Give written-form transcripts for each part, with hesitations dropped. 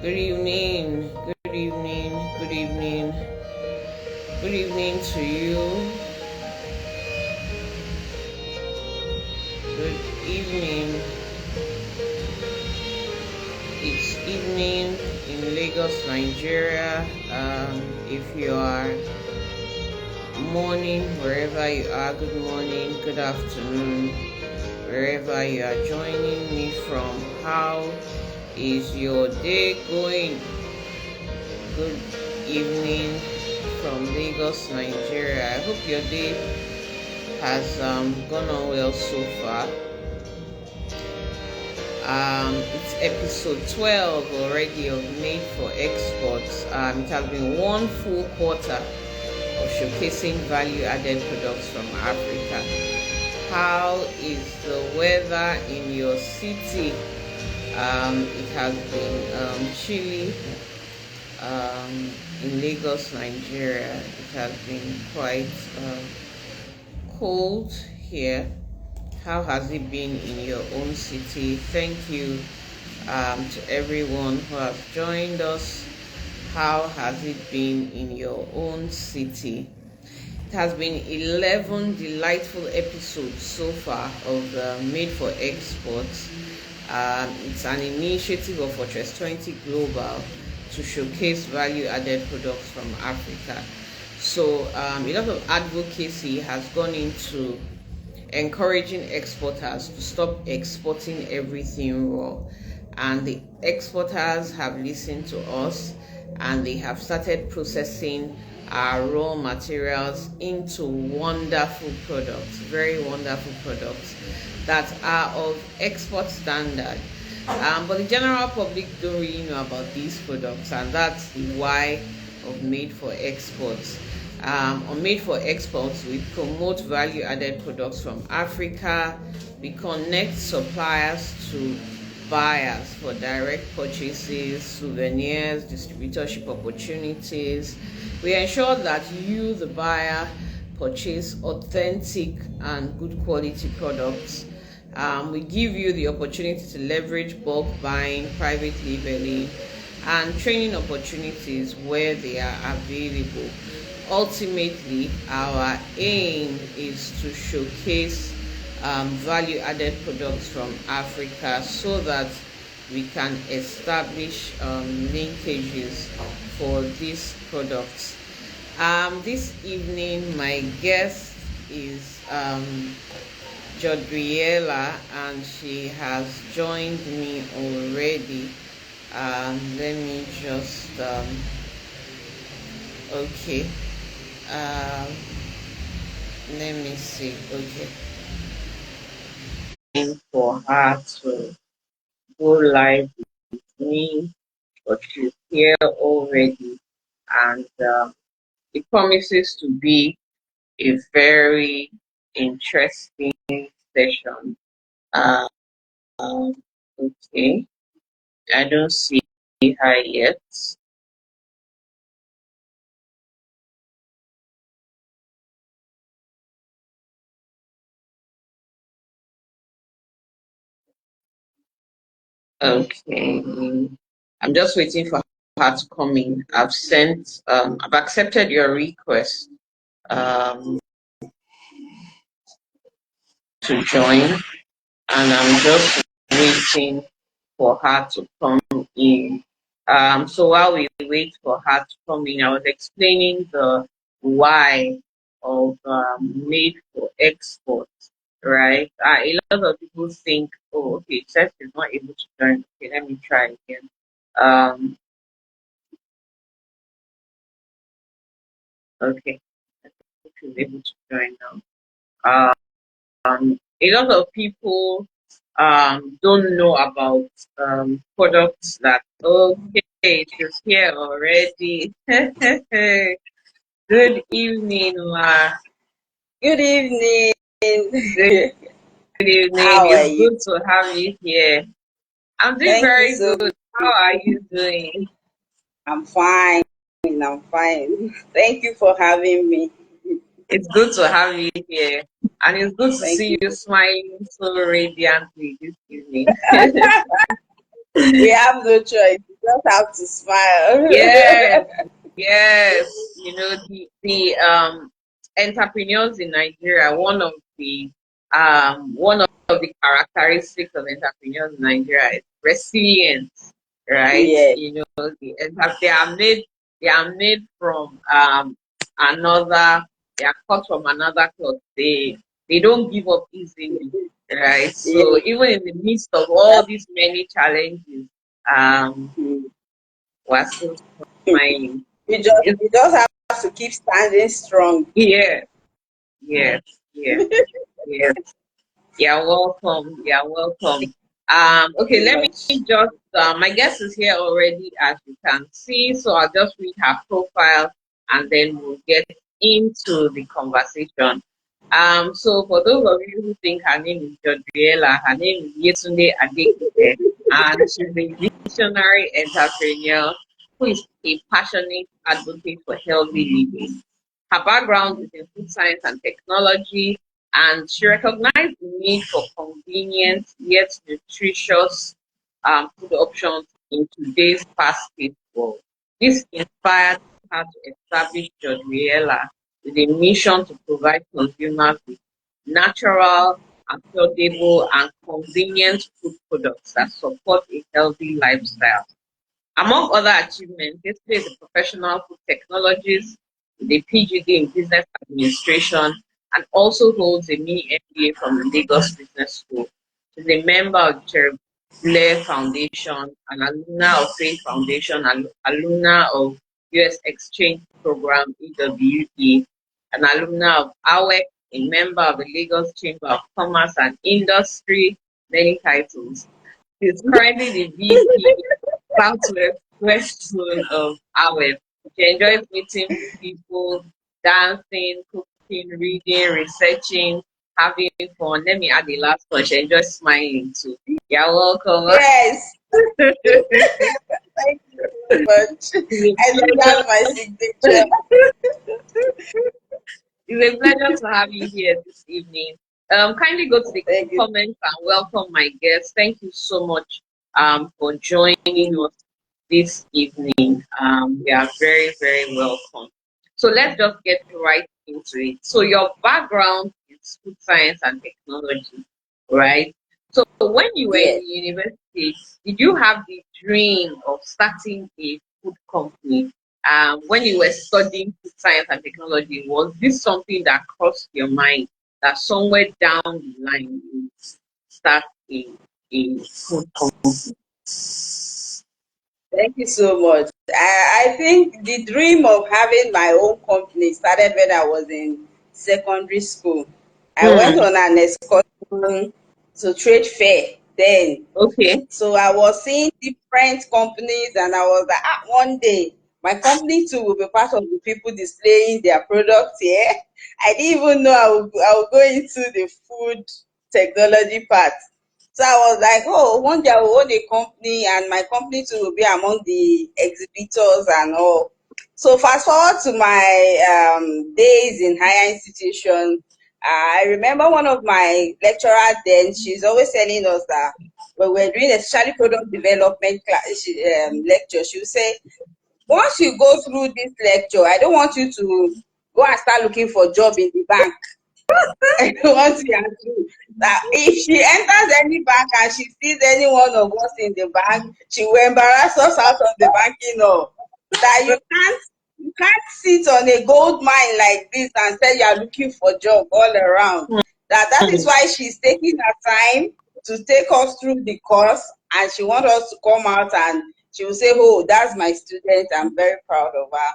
Good evening, good evening, good evening, good evening to you. Good evening. It's evening in Lagos, Nigeria. If you are morning, wherever you are, good morning, good afternoon, wherever you are joining me from. How is your day going? Good evening from Lagos, Nigeria. I hope your day has gone on well so far. It's episode 12 already of Made for Exports. It has been one full quarter of showcasing value-added products from Africa. How is the weather in your city? It has been chilly in Lagos, Nigeria. It has been quite cold here. How has it been in your own city? Thank you to everyone who has joined us. How has it been in your own city? It has been 11 delightful episodes so far of Made for Exports. It's an initiative of Fortress 20 Global to showcase value-added products from Africa. So a lot of advocacy has gone into encouraging exporters to stop exporting everything raw, and the exporters have listened to us and they have started processing our raw materials into wonderful products, very wonderful products that are of export standard. But the general public don't really know about these products, and that's the why of Made for Exports. On Made for Exports, we promote value-added products from Africa. We connect suppliers to buyers for direct purchases, souvenirs, distributorship opportunities. We ensure that you, the buyer, purchase authentic and good quality products. We give you the opportunity to leverage bulk buying, private labeling, and training opportunities where they are available. Ultimately, our aim is to showcase value-added products from Africa so that we can establish linkages for these products. This evening, my guest is Jodriela, and she has joined me already. Let me just okay. Let me see. Okay. For her to go live with me, but she's here already, and it promises to be a very interesting session. Um, okay, I don't see her yet. Okay, I'm just waiting for her to come in. I've accepted your request um, to join, and I'm just waiting for her to come in. So while we wait for her to come in, I was explaining the why of Made for Export, right? A lot of people think, oh, okay, Seth is not able to join. Okay, let me try again. Um, okay, I think she's able to join now. A lot of people don't know about products that, okay, she's here already. Good evening, Ma. Good evening. Good evening. How are It's you? good to have you here. I'm doing Thank you very so good. much. How are you doing? I'm fine. I'm fine. Thank you for having me. It's good to have you here. And it's good to Thank see you. you smiling so radiantly this evening. We have no choice. just have to smile. Yes, yes. The entrepreneurs in Nigeria, one of the characteristics of entrepreneurs in Nigeria is resilience, right? Yeah. They are made from another they are cut from another cloth. They don't give up easily, right? So Yeah. even in the midst of all That's, these many challenges, um mm. we're still smiling. It's, You just have to keep standing strong. yeah, yes, yes, yes. You're welcome. You're welcome. Okay, Very let me much. just my guest is here already, as you can see. So I'll just read her profile and then we'll get into the conversation. So for those of you who think her name is Jodriela, her name is Yetunde Adegbite, and she's a visionary entrepreneur who is a passionate advocate for healthy living. Her background is in food science and technology, and she recognized the need for convenient yet nutritious food options in today's fast-paced world. This inspired her to establish Jodriela with a mission to provide consumers with natural, affordable, and convenient food products that support a healthy lifestyle. Among other achievements, yesterday is a professional food technologist with a PhD in business administration and also holds a mini MBA from the Lagos Business School. She's a member of the Cherry Blair Foundation, an alumna of Faith Foundation, and alumna of US Exchange Program EWE, an alumna of AWEC, a member of the Lagos Chamber of Commerce and Industry, many titles. She's currently the VP Southwest West Zone of Aweb. She enjoys meeting people, dancing, cooking, reading, researching, having fun. Let me add the last one. She enjoys smiling too. You're welcome. Yes. Thank you so much. It's I think a that's my signature. pleasure. It's a pleasure to have you here this evening. Kindly go to the Thank you. comments and welcome my guests. Thank you so much for joining us this evening. You are very, very welcome. So let's just get right into it. So your background is food science and technology, right? So when you were in Yes. the university, did you have the dream of starting a food company? When you were studying food science and technology, was this something that crossed your mind that somewhere down the line you start a food company? Thank you so much. I think the dream of having my own company started when I was in secondary school. I went Hmm. on an excursion to trade fair then. Okay. So I was seeing different companies, and I was like, one day my company too will be part of the people displaying their products here. I didn't even know I would go into the food technology part. So I was like, oh, one day I will own a company, and my company too will be among the exhibitors and all. So fast forward to my days in higher institution. I remember one of my lecturer then, she's always telling us that when we're doing especially product development lecture, she will say, once you go through this lecture, I don't want you to go and start looking for job in the bank. I don't want you to do that. If she enters any bank and she sees any one of us in the bank, she will embarrass us out of the banking hall. That you can't sit on a gold mine like this and say you are looking for job all around. That is why she's taking her time to take us through the course, and she wants us to come out and she will say, oh, that's my student. I'm very proud of her.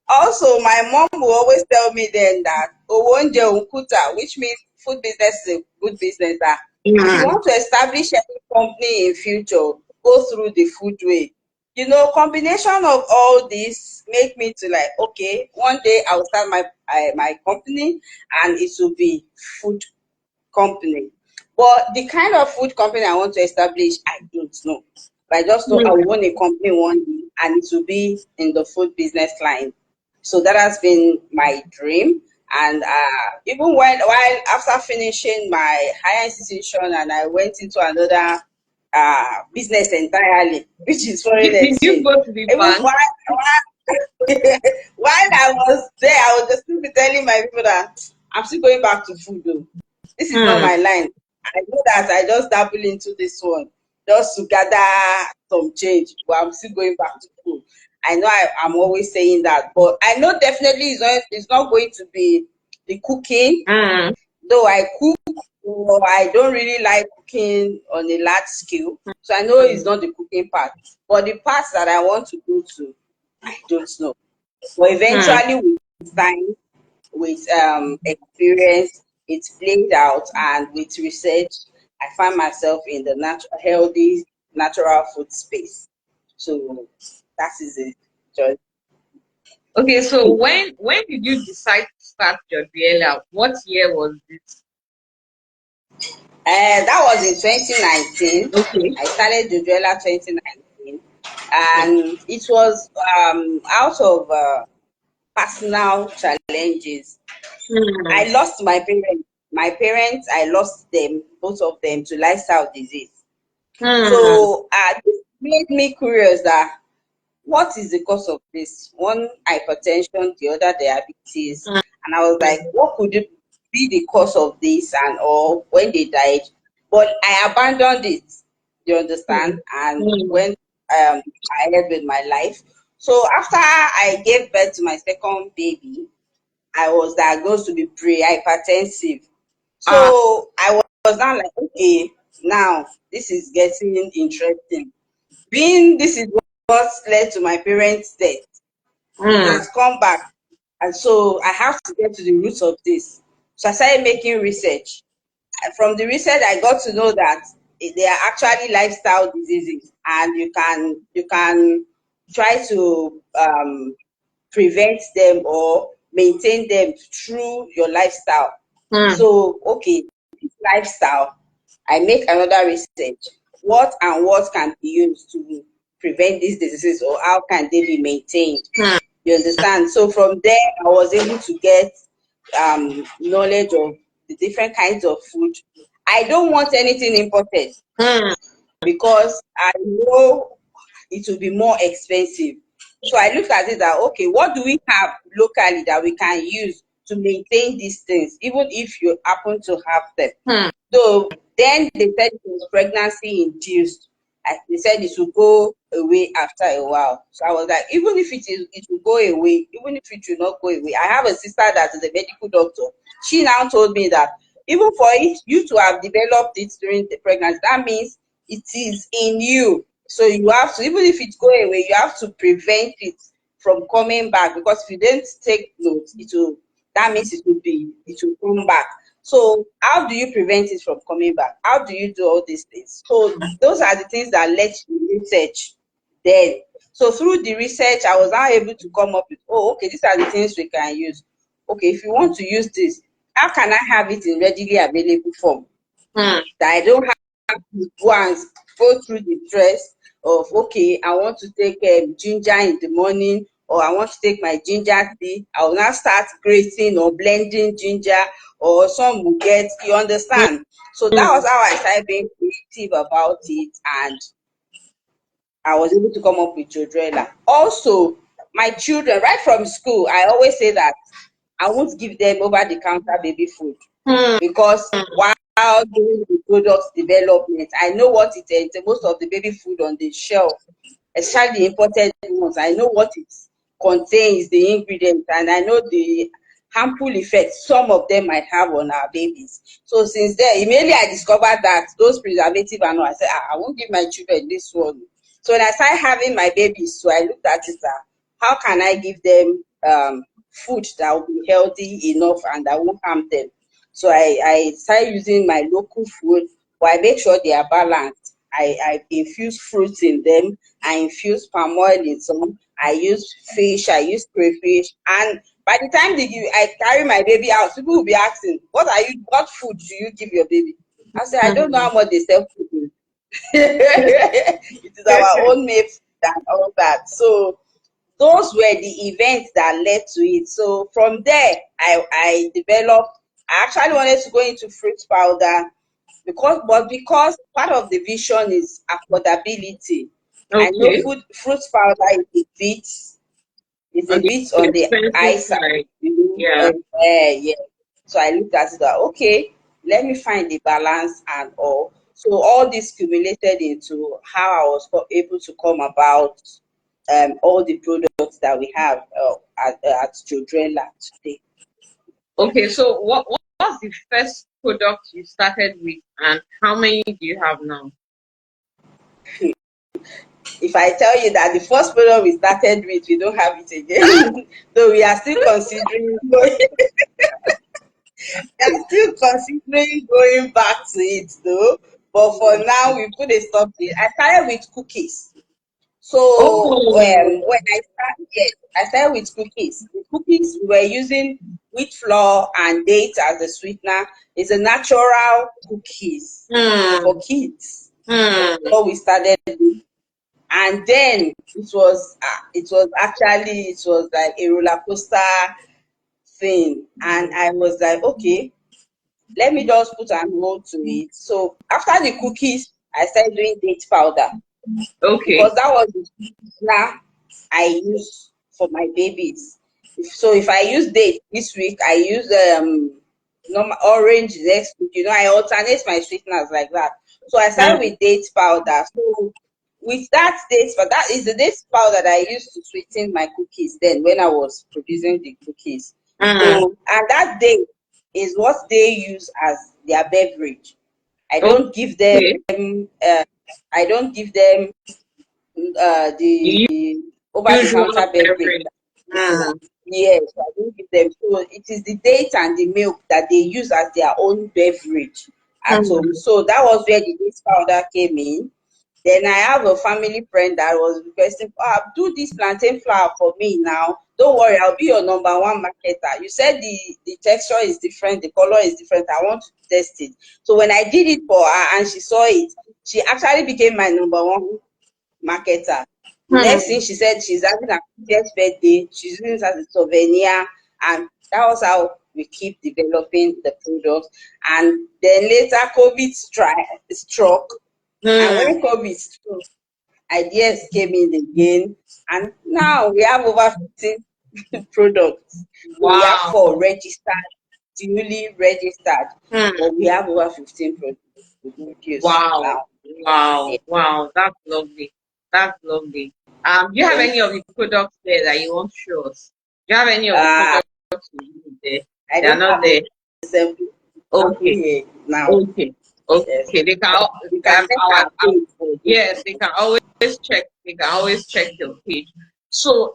Also, my mom will always tell me then that Owonje Unkuta, which means food business is a good business. That if you Hmm. want to establish any company in future, go through the food way. Combination of all this make me to like, okay, one day I will start my company, and it will be food company. But the kind of food company I want to establish, I don't know. But I just know I will own a company one day, and it will be in the food business line. So that has been my dream. And even while after finishing my higher institution, and I went into another business entirely, which is foreign Did you exchange. go to the Even bank? while I was there, I was just still be telling my people that I'm still going back to food though. This is not Hmm. my line. I know that I just dabble into this one just to gather some change, but I'm still going back to food. I know I'm always saying that, but I know definitely it's not going to be the cooking, Hmm. though I cook, or I don't really like cooking on a large scale. So I know it's not the cooking part, but the parts that I want to go to, I don't know. But Hmm. eventually, with time, with experience, it's played out, and with research, I find myself in the healthy, natural food space. So that is it. Just, Okay, so when did you decide to start Jodriela? What year was this? that was in 2019. Okay. I started Jodriela 2019, and it was out of personal challenges. Hmm. I lost my parents. My parents, I lost them, both of them, to lifestyle disease. Hmm. So this made me curious that what is the cause of this? One hypertension, the other diabetes, and I was like, what could it be the cause of this and all when they died? But I abandoned it. You Hmm. understand? And Hmm. went ahead with my life. So after I gave birth to my second baby, I was diagnosed to be pre-hypertensive. Ah. So I was now like, okay, now this is getting interesting. Being this is what led to my parents' death, it Hmm. has come back. And so I have to get to the roots of this. So I started making research. And from the research, I got to know that they are actually lifestyle diseases, and you can try to prevent them or maintain them through your lifestyle. Hmm. So, okay, this lifestyle, I make another research. What and what can be used to prevent these diseases, or how can they be maintained? Hmm. You understand? So from there, I was able to get knowledge of the different kinds of food. I don't want anything imported Hmm. because I know it will be more expensive. So I looked at it that, okay, what do we have locally that we can use to maintain these things, even if you happen to have them? Hmm. So then they said it was pregnancy induced. They said it will go away after a while. So I was like, even if it will go away, even if it will not go away. I have a sister that is a medical doctor. She now told me that even for it, you to have developed it during the pregnancy, that means it is in you. So you have to, even if it go away, you have to prevent it from coming back, because if you don't take note, it will, that means it will come back. So how do you prevent it from coming back? How do you do all these things? So those are the things that led to research then. So through the research, I was now able to come up with, oh, okay, these are the things we can use. Okay, if you want to use this, how can I have it in readily available form? Hmm. That I don't have to go and go through the stress of, okay, I want to take ginger in the morning, or I want to take my ginger tea. I will now start grating or blending ginger, or some will get, you understand? So that was how I started being creative about it, and I was able to come up with Jodriela. Also, my children, right from school, I always say that I won't give them over the counter baby food, Hmm. because while doing the product development, I know what it is. Most of the baby food on the shelf, especially the imported ones, I know what it contains, the ingredients, and I know the harmful effects some of them might have on our babies. So since then, immediately I discovered that those preservative and all, I said, I won't give my children this one. So when I started having my babies, so I looked at it that how can I give them food that will be healthy enough and that won't harm them. So I started using my local food, but I make sure they are balanced. I infuse fruits in them. I infuse palm oil in some. I use fish. I use crayfish. And by the time I carry my baby out, people will be asking, What food do you give your baby?" I say, "I don't know how much they sell food." It is our own made and all that. So those were the events that led to it. So from there, I developed. I actually wanted to go into fruit powder, because part of the vision is affordability. I know Okay. fruit powder is On a the bit on the high expensive side, side. you know. Yeah. Yeah. So I looked at it that okay, let me find the balance and all. So all this cumulated into how I was able to come about all the products that we have at Jodriela today. Okay, so what was the first product you started with, and how many do you have now? If I tell you that the first product we started with, we don't have it again. So we are still considering going, we are still considering going back to it though. But for now, we put a stop to it. I started with cookies. So Oh. I started with cookies. The cookies we were using wheat flour and dates as a sweetener. It's a natural cookies for Hmm. kids. Hmm. So we started with, and then it was like a roller coaster thing, and I was like, okay, let me just put an hold to it. So after the cookies, I started doing date powder Okay. because that was the sweetener I use for my babies. If I use date this week, I use normal orange next week. You know, I alternate my sweeteners like that. So I started Hmm. with date powder. So with that date, but that is the date powder that I used to sweeten my cookies then when I was producing the cookies. Hmm. So and that date is what they use as their beverage. I don't give them Okay. I don't give them The the over the usual counter beverage. beverage. Hmm. Yes, I don't give them. So it is the date and the milk that they use as their own beverage at home. Hmm. So that was where the date powder came in. Then I have a family friend that was requesting, do this plantain flour for me now. Don't worry, I'll be your number one marketer. You said the texture is different, the color is different. I want to test it. So when I did it for her and she saw it, she actually became my number one marketer. The next Hmm. thing she said, she's having her 50th birthday, she's using it as a souvenir, and that was how we keep developing the product. And then later, struck, and Hmm. when COVID struck, ideas came in again, and now we have over 15 products. So we have Wow. four registered, duly registered, Hmm. but we have over 15 products to produce Wow. now. Yeah. Wow. Wow. That's lovely. That's lovely. Do you have Thank any of the products there that you want to show us? Do you have any of the uh, products you use there? I They are don't not have a there. sample Okay. here now. Okay. Yes. Okay. They can. You can check our page for this. Yes, they can always check. They can always check your page. So,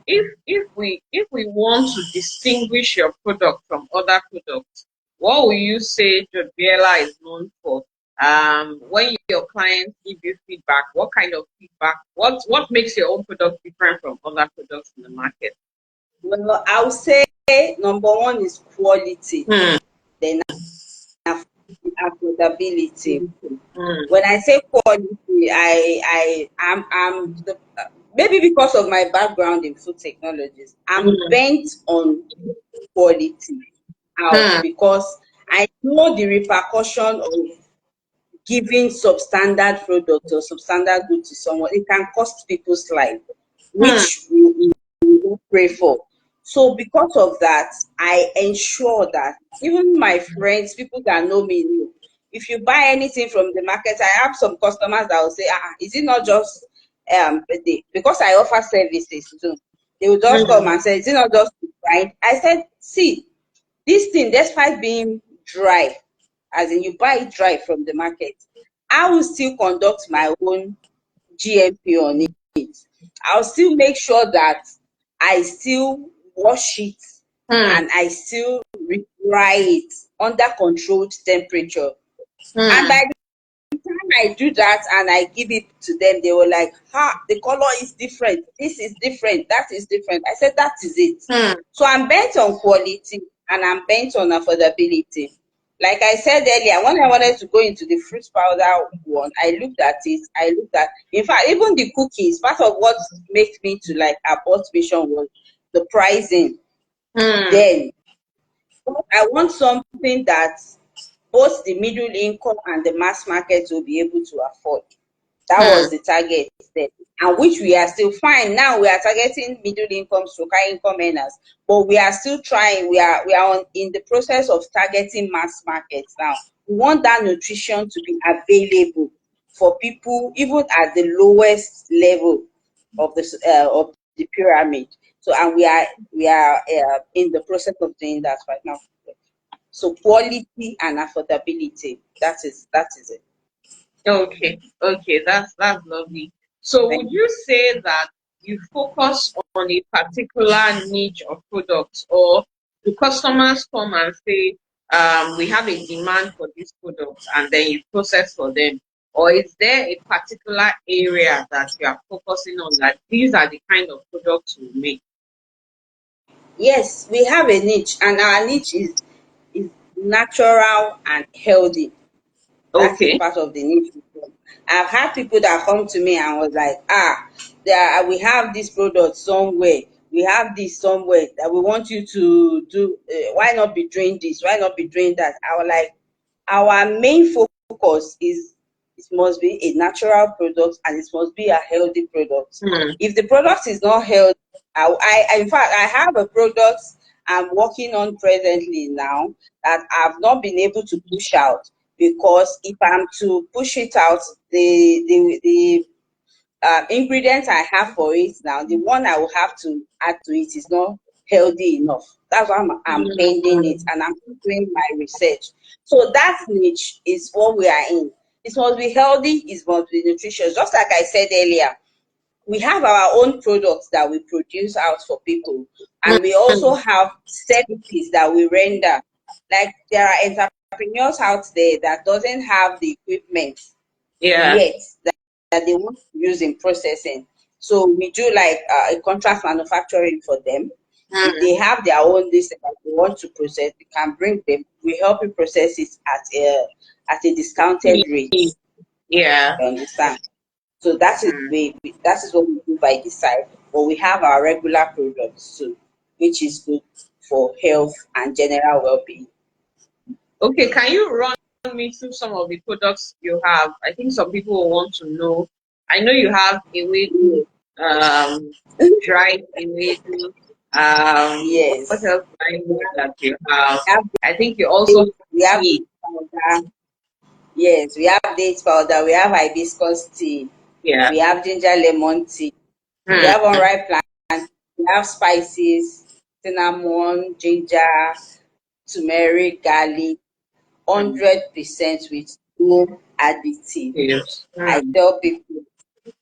if we want to distinguish your product from other products, what will you say Jodriela is known for? When your clients give you feedback, what kind of feedback? What makes your own product different from other products in the market? Well, I'll say number one is quality, Hmm. then affordability. Hmm. When I say quality, I'm the maybe because of my background in food technologies, I'm Hmm. bent on quality out Hmm. because I know the repercussion of giving substandard product or substandard good to someone. It can cost people's life, Hmm. which we don't pray for. So because of that, I ensure that even my friends, people that know me know, if you buy anything from the market, I have some customers that will say, is it not just because I offer services too. They will just come Hmm. and say, is it not just right? I said, see, this thing, despite being dry, as in you buy it dry from the market, I will still conduct my own GMP on it. I'll still make sure that I still wash it Hmm. and I still dry it under controlled temperature. And Hmm. by the time I do that and I give it to them, they were like, the color is different. This is different. That is different. I said, that is it. Hmm. So I'm bent on quality and I'm bent on affordability. Like I said earlier, when I wanted to go into the fruit powder one, I looked at it. In fact, even the cookies, part of what made me to like abort mission was the pricing. Hmm. Then I want something that both the middle income and the mass market will be able to afford. That Hmm. was the target then, and which we are still fine. Now we are targeting middle income to high income earners, but we are still trying. We are in the process of targeting mass markets now. We want that nutrition to be available for people even at the lowest level of the pyramid. So, and we are in the process of doing that right now. So quality and affordability. That is it. Okay, okay, that's lovely. So Thank would you say that you focus on a particular niche of products, or do customers come and say, we have a demand for this product, and then you process for them? Or is there a particular area that you are focusing on, that these are the kind of products we make? Yes, we have a niche, and our niche is natural and healthy. That is Okay. part of the niche. I've had people that come to me and was like, we have this product somewhere. We have this somewhere that we want you to do. Why not be doing this? Why not be doing that? I was like, our main focus is it must be a natural product and it must be a healthy product. Hmm. If the product is not healthy, in fact I have a product I'm working on presently now that I've not been able to push out, because if I'm to push it out, the ingredients I have for it now, the one I will have to add to it is not healthy enough. That's why I'm pending it, Hmm. and I'm still doing my research. So that niche is what we are in. It must be healthy, it must be nutritious. Just like I said earlier, we have our own products that we produce out for people, and we also Hmm. have services that we render. Like there are entrepreneurs out there that doesn't have the equipment Yeah. yet that they want to use in processing. So we do like a contract manufacturing for them. If Hmm. they have their own list that they want to process, we can bring them. We help you process it at a discounted rate. Yeah. You understand? So that is Hmm. that is what we do by this side. But we have our regular products too, which is good for health and general well-being. Okay, can you run me through some of the products you have? I think some people will want to know. I know you have ewedu, Yes. um, dried ewedu. What Yes. else do I know that you have? We have I think you also have we have tea. powder. Yes, we have date powder, we have hibiscus tea, Yeah. we have ginger lemon tea, we have Hmm. unripe plant, we have spices, cinnamon, ginger, turmeric, garlic, Hmm. 100% with no additive. Yes. I Hmm. tell people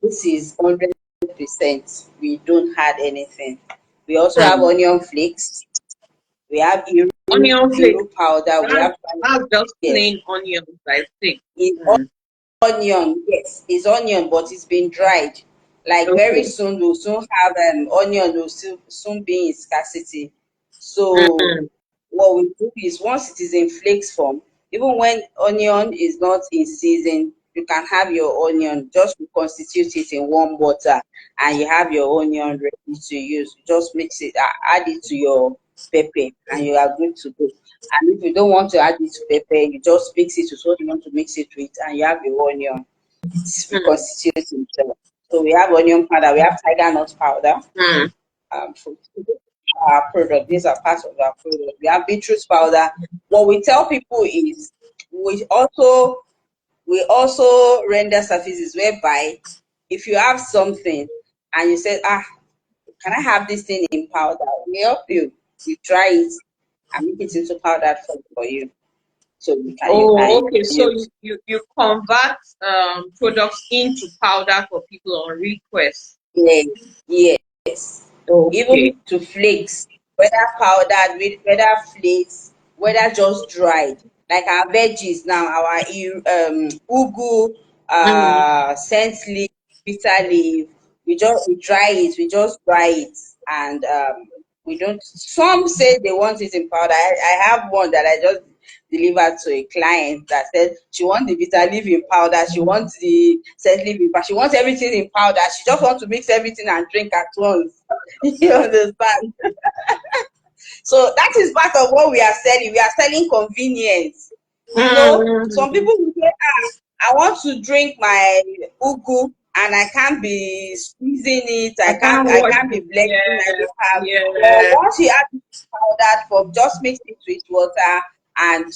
this is 100%. We don't add anything. We also have Hmm. onion flakes, we have Onion flakes. iru powder, we That's, have that's just yes. plain onions, I think. It's Hmm. onion, yes, it's onion, but it's been dried. Like very Okay. soon, we'll soon have onion will soon be in scarcity. So Hmm. what we do is once it is in flakes form, even when onion is not in season, you can have your onion, just reconstitute it in warm water, and you have your onion ready to use. You just mix it, add it to your pepper, and you are good to go. And if you don't want to add it to pepper, you just mix it with what you want to mix it with, and you have your onion. It Hmm. reconstitutes itself. So we have onion powder, we have tiger nut powder. Hmm. For our product, these are parts of our product. We have beetroot powder. What we tell people is we also render services whereby if you have something and you said, can I have this thing in powder? We help you. We dry it and make it into powdered form for you. So you can Oh, okay. So use. you convert products into powder for people on request. Yes, yes. Okay. Even to flakes, whether powdered, whether flakes, whether just dried. Like our veggies now, our ugu, Mm. scent leaf, bitter leaf. We just dry it, and we don't. Some say they want it in powder. I have one that I just delivered to a client that said she wants the bitter leaf in powder, she wants the scent leaf in powder, she wants everything in powder. She just wants to mix everything and drink at once. You understand? So that is part of what we are selling. We are selling convenience. Some people will say, I want to drink my ugu and I can't be squeezing it, I can't I watch can't be it. blending, I Yes, don't have. But yes. once you add the powdered form, just mix it with water and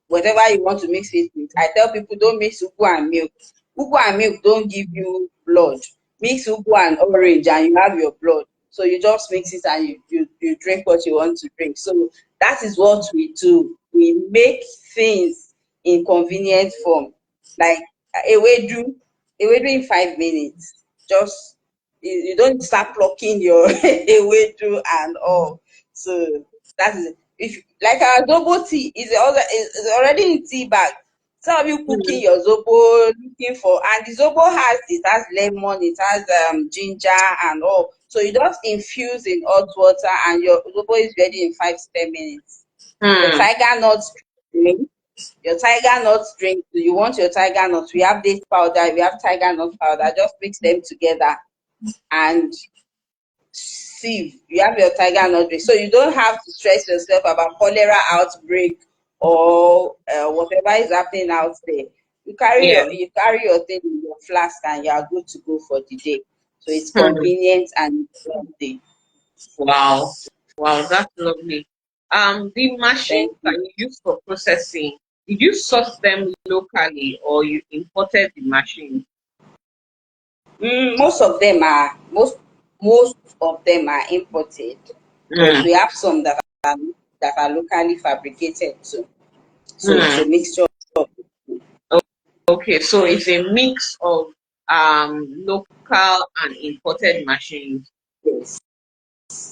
whatever you want to mix it with. I tell people don't mix ugu and milk. Ugu and milk don't give you blood. Mix ugu and orange and you have your blood. So you just mix it and you drink what you want to drink. So that is what we do. We make things in convenient form. Like ewedu, ewedu in 5 minutes. Just you don't start plucking your ewedu and all. So that is if like our zobo tea is already in tea bag. Some of you cooking Mm, your zobo, looking for, and the zobo has lemon, it has ginger and all. So you just infuse in hot water and your zobo is ready in 5 to 10 minutes. Your mm. tiger nut drink, your tiger nut drink. Do you want your tiger nut? We have date powder, we have tiger nut powder. Just mix them together and sieve. You have your tiger nut drink. So you don't have to stress yourself about cholera outbreak or whatever is happening out there. Yeah. You carry your thing in your flask and you are good to go for the day. So it's Hmm. convenient and it's healthy. Wow. Wow, that's lovely. The machines Thank that you. you use for processing, did you source them locally or you imported the machine? Most of them are most of them are imported, but Mm, we have some that are locally fabricated too. So it's a mm. mixture of Okay, so it's a mix of local and imported machines. yes,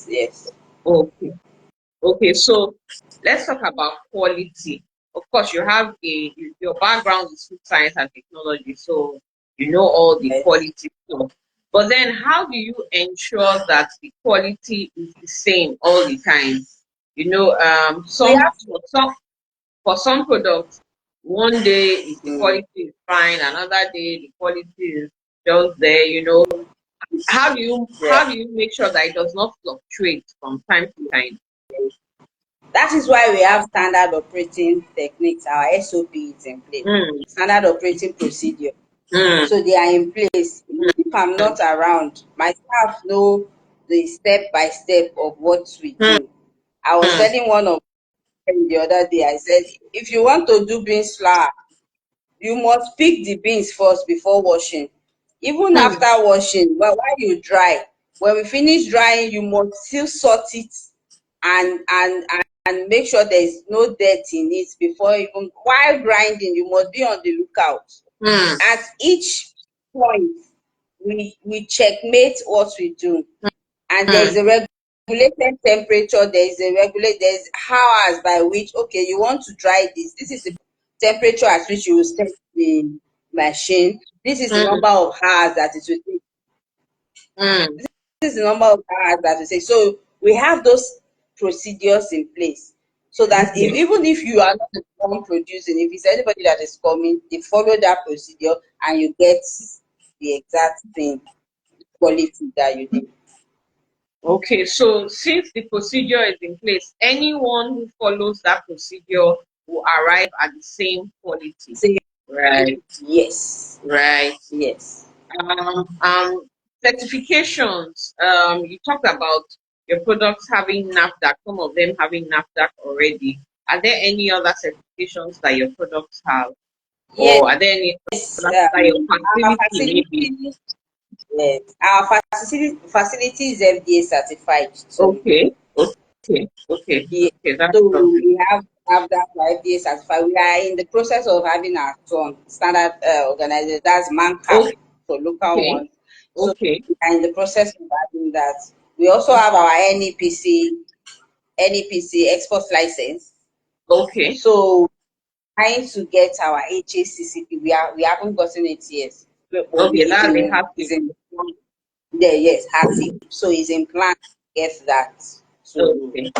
yes. Okay. Okay, so let's talk about quality. Of course, your background is food science and technology, so you know all the Yes. quality stuff. But then, how do you ensure that the quality is the same all the time? You know, We have for some products, one day the mm, quality is fine, another day the quality is just there. You know, yeah. how do you make sure that it does not fluctuate from time to time? That is why we have standard operating techniques. Our SOP is in place. Mm, Standard operating procedure. mm, So they are in place. Even if I'm not around, my staff know the step by step of what we mm, do. I was mm, telling one of them the other day, I said, if you want to do beans flour, you must pick the beans first before washing. Even mm, after washing, well, while you dry, when we finish drying, you must still sort it and make sure there is no dirt in it before even while grinding. You must be on the lookout. mm. At each point, we checkmate what we do, and there is Mm, a regulated temperature. There's hours by which, okay, you want to dry this. This is the temperature at which you will set the machine. This is the mm, number of hours that it will take. mm. This is the number of hours that we say. So we have those procedures in place so that if Okay. even if you are not the one producing, if it's anybody that is coming, they follow that procedure and you get the exact thing quality that you need. Okay. So since the procedure is in place, anyone who follows that procedure will arrive at the same quality. Say Right. yes, Right. yes. Um, um, Certifications. You talked about your products having NAFDAC, some of them having NAFDAC already. Are there any other certifications that your products have? Yes, Or are there any others that your our facility maybe? facility, yes, our facility is FDA certified too. Okay. Okay. Okay. Yeah. Okay. That's So lovely. we have that for FDA certified. We are in the process of having our own standard organization. That's MANCAP for local Okay. ones. So Okay. we are in the process of having that. We also have our NEPC export license. Okay. So trying to get our HACCP. We haven't gotten it yet, but Okay. it's That's the in happy. there. Yes, HACCP. So it's in plan to get that. So Okay.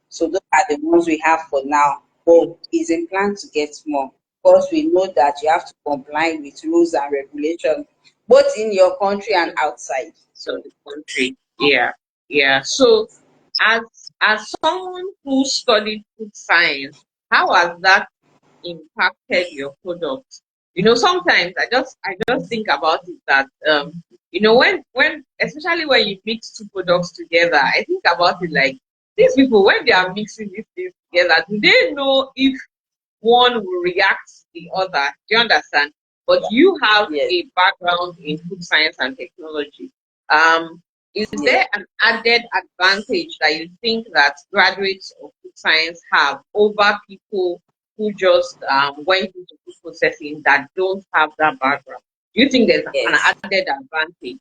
so those are the ones we have for now. But it's in plan to get more. Because we know that you have to comply with rules and regulations, both in your country and outside. So the country. Yeah. Yeah. So as someone who studied food science, how has that impacted your product. Sometimes I just think about it that when especially when you mix two products together, I think about it like these people when they are mixing these things together, do they know if one will react to the other? Do you understand? But you have Yes. a background in food science and technology. Um, is Yes. there an added advantage that you think that graduates of food science have over people who just went into food processing that don't have that background? Do you think there's an Yes. added advantage?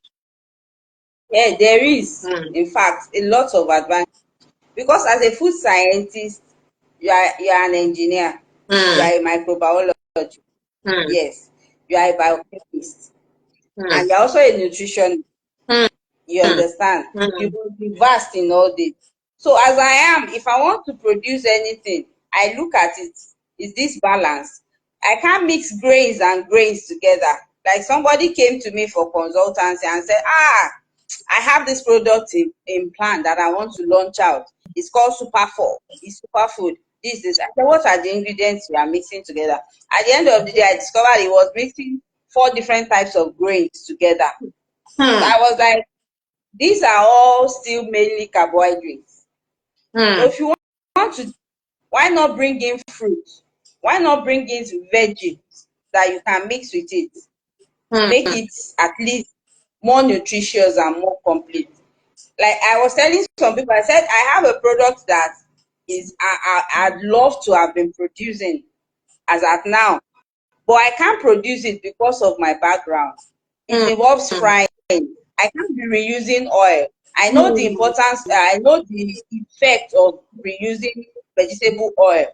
Yeah, there is, Hmm. in fact, a lot of advantage because as a food scientist, you are an engineer, you Hmm. are a microbiologist, Hmm. yes, you are a biochemist, Hmm. and you're also a nutritionist. Hmm. You Hmm. understand? You Hmm. will be vast in all this. So as I am, if I want to produce anything, I look at it. Is this balance? I can't mix grains and grains together. Like somebody came to me for consultancy and said, I have this product in plan that I want to launch out. It's called Super 4. It's superfood. This. I said, what are the ingredients you are mixing together? At the end of the day, I discovered he was mixing four different types of grains together. So Hmm. I was like, these are all still mainly carbohydrates. So Hmm. if you want to, why not bring in fruit? Why not bring in veggies that you can mix with it to Hmm. make it at least more nutritious and more complete? Like I was telling some people, I said I have a product that is I'd love to have been producing as at now, but I can't produce it because of my background. It Hmm. involves Hmm. frying. I can't be reusing oil. I know the Hmm. importance, I know the effect of reusing vegetable oil.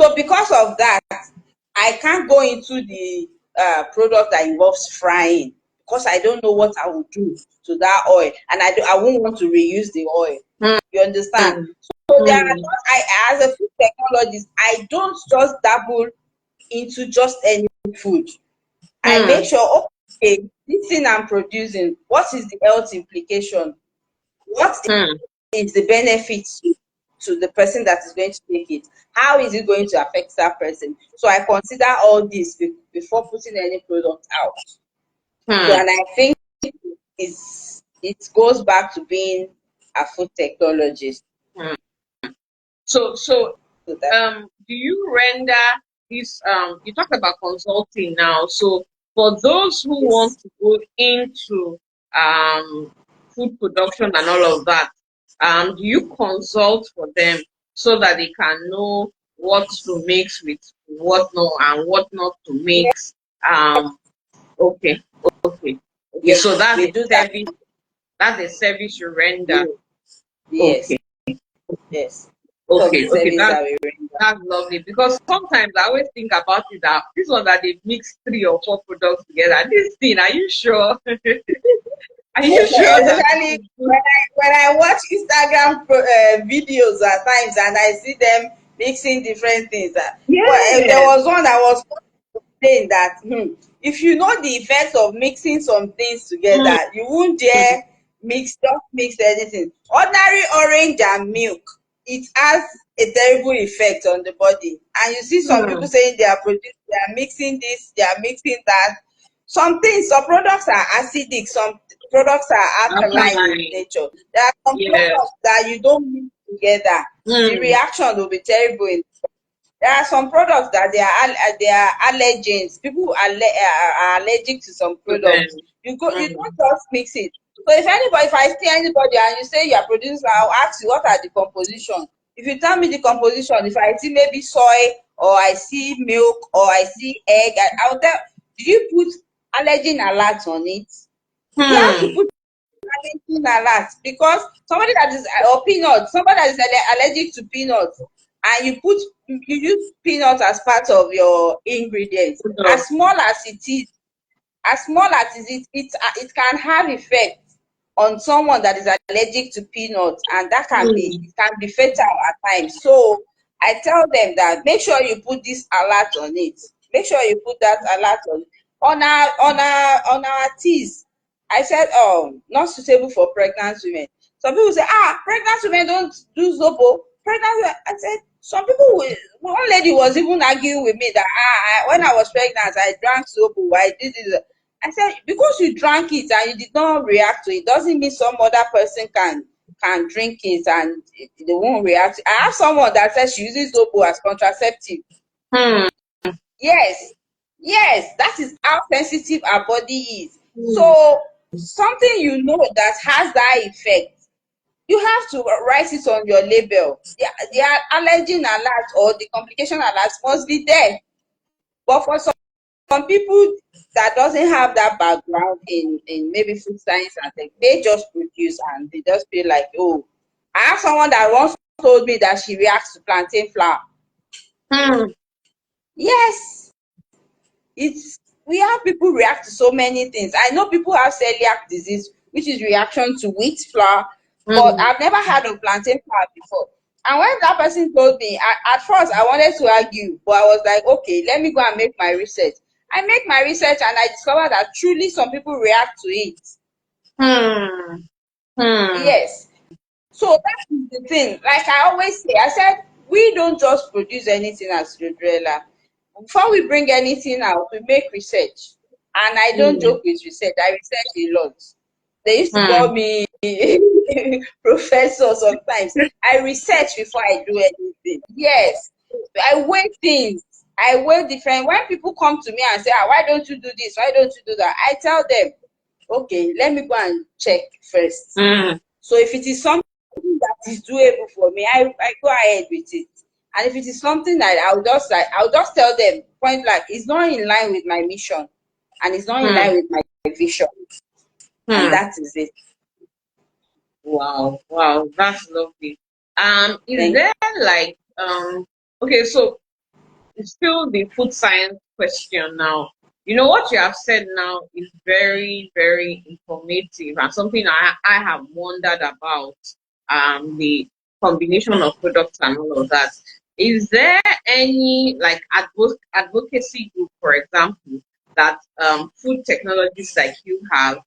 So because of that, I can't go into the product that involves frying because I don't know what I will do to that oil, and I won't want to reuse the oil. You understand? So there are Hmm. not, as a food technologist, I don't just dabble into just any food. I make Hmm. sure, okay, this thing I'm producing, what is the health implication? What Hmm. is the benefit to the person that is going to take it? How is it going to affect that person? So I consider all this before putting any product out. So, Hmm. and I think it goes back to being a food technologist. Hmm. So So that do you render this you talked about consulting now, so for those who want is to go into um food production and all of that, do you consult for them so that they can know what to mix with what not and what not to mix? Okay, okay, okay, yes, so that's we a do that. service, that's a service you render. Yes, yes, Okay, yes. Of the okay, okay, service that we render. that's lovely, because sometimes I always think about it that this one that they mix three or four products together. This thing, are you sure? Are you sure that this Especially is good? when I watch Instagram videos at times and I see them mixing different things. There Yes. was one that was saying that if you know the effects of mixing some things together, Mm, you won't dare just mix anything. Ordinary orange and milk, it has a terrible effect on the body. And you see some people mm, saying they are mixing this, they are mixing that. Some products are acidic, some products are alkaline in alkaline. nature. There are some Yes. products that you don't mix together. The Mm, reaction will be terrible. There are some products that they are allergens. People are allergic to some to them. products. You Mm, don't just mix it. So if I see anybody and you say you are producing, I'll ask you what are the composition. If you tell me the composition, if I see maybe soy or I see milk or I see egg, I'll tell. Do you put allergen alert on it? You have to mm, put allergen alert because somebody that is or peanut, somebody that is allergic to peanuts, and you use peanut as part of your ingredients. product. As small as it can have effect on someone that is allergic to peanuts, and Mm, it can be fatal at times. So I tell them that make sure you put this alert on it. Make sure you put that alert on our teas. I said, not suitable for pregnant women. Some people say, pregnant women don't do zobo. Pregnant women, I said, Some people, one lady was even arguing with me that when I was pregnant, I drank soap. I did it. I said, because you drank it and you did not react to it, doesn't mean some other person can drink it and they won't react. I have someone that says she uses soap as contraceptive. Hmm. Yes, yes, that is how sensitive our body is. Hmm. So something that has that effect, you have to write it on your label. The allergen alert or the complication alert must be there. But for some people that doesn't have that background in maybe food science and tech, they just produce and they just feel like, oh, I have someone that once told me that she reacts to plantain flour. Hmm. Yes, it's we have people react to so many things. I know people have celiac disease, which is reaction to wheat flour, but Hmm. I've never heard of plantain flour before. And when that person told me, at first I wanted to argue, but I was like, okay, let me go and make my research. I make my research and I discovered that truly some people react to it. Hmm. Hmm. Yes. So that is the thing. Like I always say, I said we don't just produce anything as Jodriela. Before we bring anything out, we make research. And I don't Hmm. joke with research. I research a lot. They used to Hmm. call me professor sometimes. I research before I do anything. Yes. I weigh things. I weigh different. When people come to me and say, why don't you do this? Why don't you do that? I tell them, okay, let me go and check first. Hmm. So if it is something that is doable for me, I go ahead with it. And if it is something that I'll just tell them point blank, it's not in line with my mission and it's not in Hmm. line with my vision. And Hmm. that is it. Wow, wow, that's lovely. Is Thank there like okay, so it's still the food science question now. You know what you have said now is very, very informative and something I have wondered about the combination of products and all of that. Is there any like advocacy group, for example, that food technologists like you have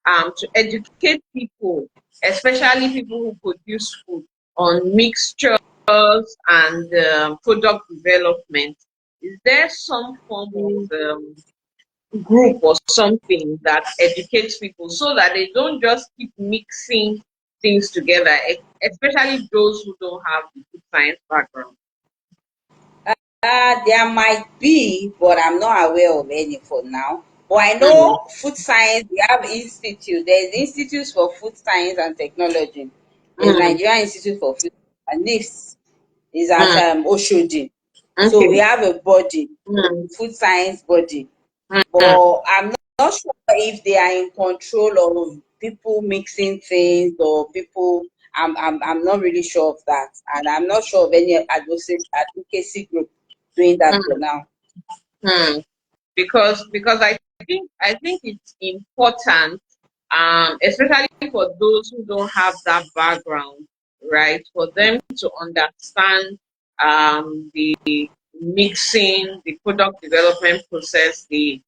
to educate people, especially people who produce food, on mixtures and product development? Is there some form you. of group or something that educates people so that they don't just keep mixing things together, especially those who don't have the food science background? There might be, but I'm not aware of any for now. But I Mm, know food science, we have institute. There's institutes for food science and technology. There's mm, Nigerian Institute for Food and NIFS is at mm, Oshodi. So we okay. have a body, Mm, food science body. mm, But I'm not sure if they are in control of people mixing things or people. I'm not really sure of that, and I'm not sure of any advocacy group doing that for mm, now. mm. Because I think it's important, especially for those who don't have that background, right? For them to understand the mixing, the product development process, the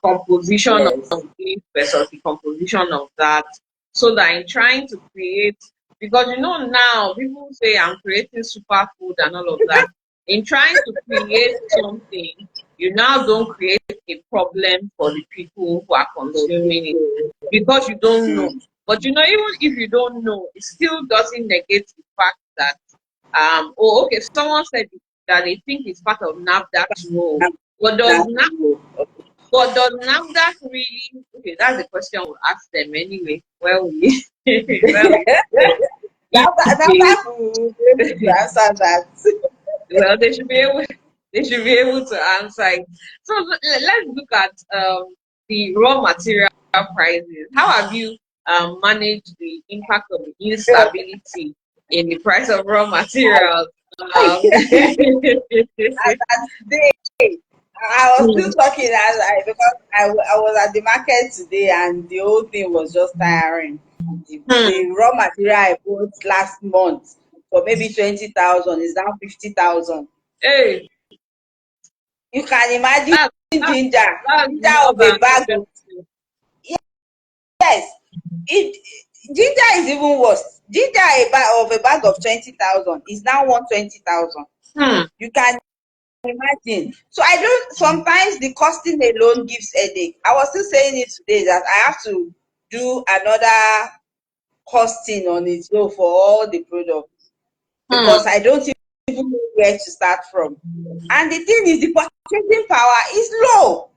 composition Yes. of this versus the composition of that, so that in trying to create, because now people say I'm creating superfood and all of that. In trying to create something, you now don't create a problem for the people who are consuming it because you don't know. Mm. But even if you don't know, it still doesn't negate the fact that oh, okay, someone said that they think it's part of NAFDAC's role. But does That's NAF but does NAFDAC really, okay, that's the question we'll ask them anyway. Well we well we if that will be able to answer that. well, they should be able to answer it. So let's look at the raw material prices. How have you managed the impact of the instability in the price of raw materials? Um, And today, I was still mm, talking as because I was at the market today and the whole thing was just tiring. mm. The raw material I bought last month for maybe 20,000 is now 50,000. Hey, You can imagine that's that's ginger, that's ginger more of a than bag of, everything. yes, it ginger is even worse. Ginger of a bag of 20,000 is now 120,000. You can imagine. So I don't. Sometimes the costing alone gives headache. I was still saying it today that I have to do another costing on its own for all the products because I don't even know where to start from. And the thing is, the purchasing power is low,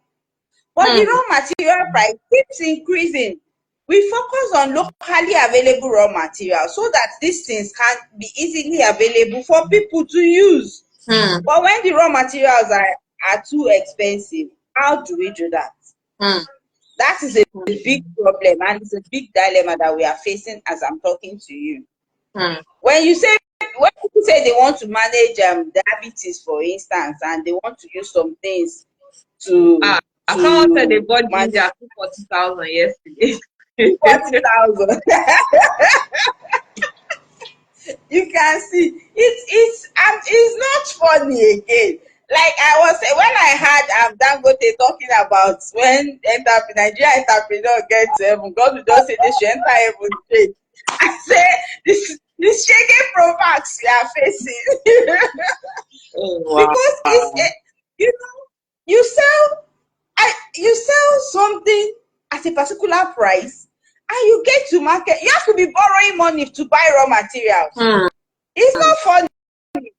but the raw material price keeps increasing. We focus on locally available raw material so that these things can be easily available for people to use. But when the raw materials are too expensive, how do we do that? That is a big problem, and it's a big dilemma that we are facing as I'm talking to you. When you say when people say they want to manage diabetes, for instance, and they want to use some things Someone said they to bought manage ginger for 40,000 yesterday. 40,000. You can see it's not funny again. Like I was saying, when I had Dangote talking about when Nigeria entrepreneur get to heaven, God will just say they should enter heaven straight. I say this shaking promax we are facing Oh, wow. because you know you sell you sell something at a particular price and you get to market. You have to be borrowing money to buy raw materials. It's not funny. You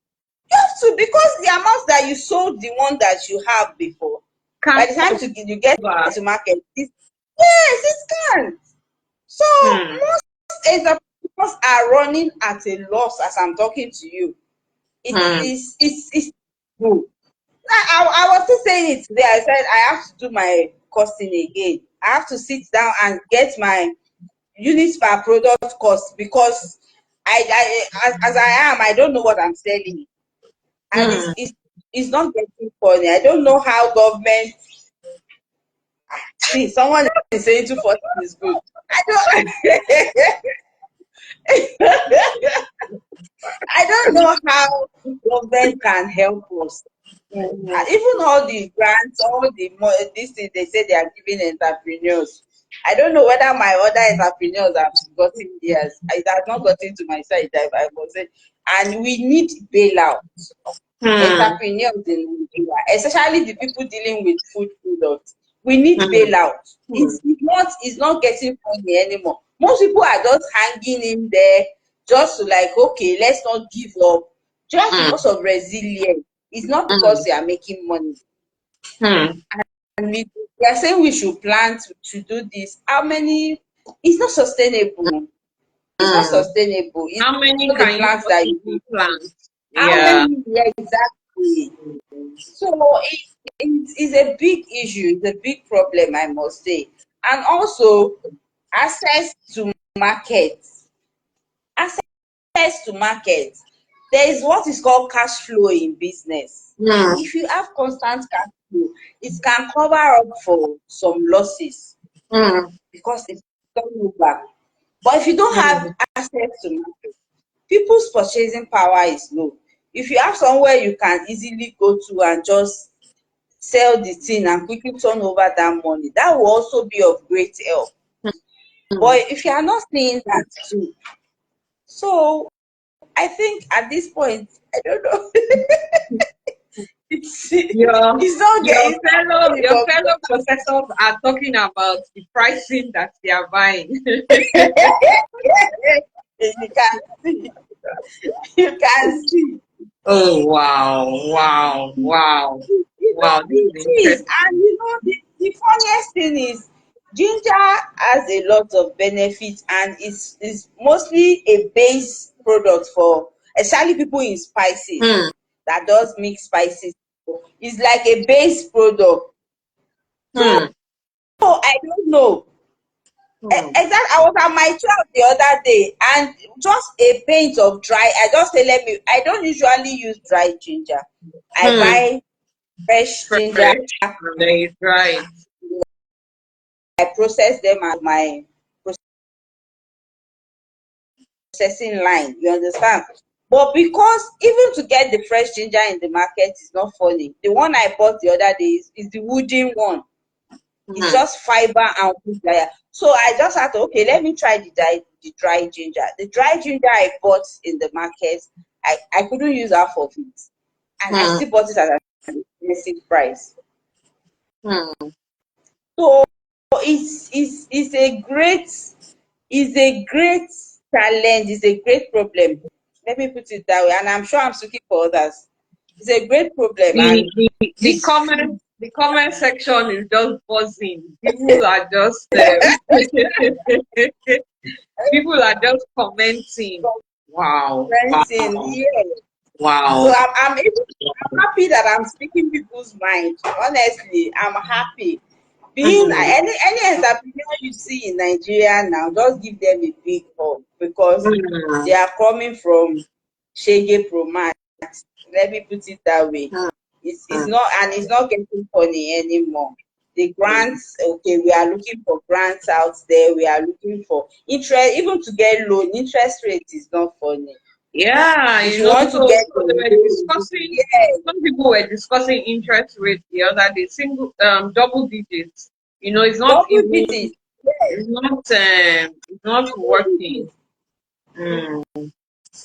have to, because the amount that you sold the one that you have before, by Can't the time you get cover. to market, yes, it can. So most entrepreneurs are running at a loss as I'm talking to you. It's good. I was still saying it today. I said I have to do my costing again. I have to sit down and get my units per product cost because as I am, I don't know what I'm selling. And it's not getting funny. I don't know how government see someone is saying 240 is good. I don't I don't know how government can help us. And even all the grants, all the these things they say they are giving entrepreneurs. I don't know whether my other entrepreneurs have gotten theirs. It has not gotten to my side, I was saying. And we need bailout. Entrepreneurs in Nigeria, especially the people dealing with food products. We need bailout. It's not getting funny anymore. Most people are just hanging in there just to like, okay, let's not give up. Just because of resilience. It's not because they are making money. And we are saying we should plan to do this. How many? It's not sustainable. It's not sustainable. It's How many not the can you plants that you possibly plant? how Yeah. many? Yeah, exactly. So it's a big issue. It's a big problem, I must say. And also access to markets. Access to markets. There is what is called cash flow in business. If you have constant cash flow, it can cover up for some losses because it's turnover. But if you don't have access to market, people's purchasing power is low. If you have somewhere you can easily go to and just sell the thing and quickly turn over that money, that will also be of great help. But if you are not seeing that too, so I think at this point, I don't know. It's not getting Your fellow professors are talking about the pricing that they are buying. you can see. You can see. Oh, wow. Wow, this is It is. And interesting. you know, the funniest thing is ginger has a lot of benefits and is mostly a base product for especially people in spices that does mix spices. It's like a base product. So I don't know. Exactly. I was at my shop the other day and just a paint of dry. I just say I don't usually use dry ginger. I buy fresh ginger. Fresh, and then you dry it. I process them at my processing line. You understand? But because even to get the fresh ginger in the market is not funny. The one I bought the other day is the wooden one. It's just fiber and wood wire. So I just had to let me try the dry ginger. The dry ginger I bought in the market, I couldn't use half of it. and I still bought it at an expensive price. Hmm. So it's a great challenge, it's a great problem. Let me put it that way, and I'm sure I'm speaking for others. It's a great problem, The, and the this comment section is just buzzing. People are just people are just commenting. Wow, conferencing, wow, yeah. So wow. I'm happy that I'm speaking people's mind. Honestly, I'm happy. Being Mm, any entrepreneur you see in Nigeria now, just give them a big hug because mm, they are coming from Shege Promat. Let me put it that way. mm, It's not, and it's not getting funny anymore. The mm. grants, okay, we are looking for grants out there. We are looking for interest, even to get loan. Interest rate is not funny. Yeah, If you you know, want to so get a they were loan, discussing. yes, Some people were discussing interest rate the other day, single, double digits. You know, it's not double even, digits. Yes, it's not double working. digits. Mm,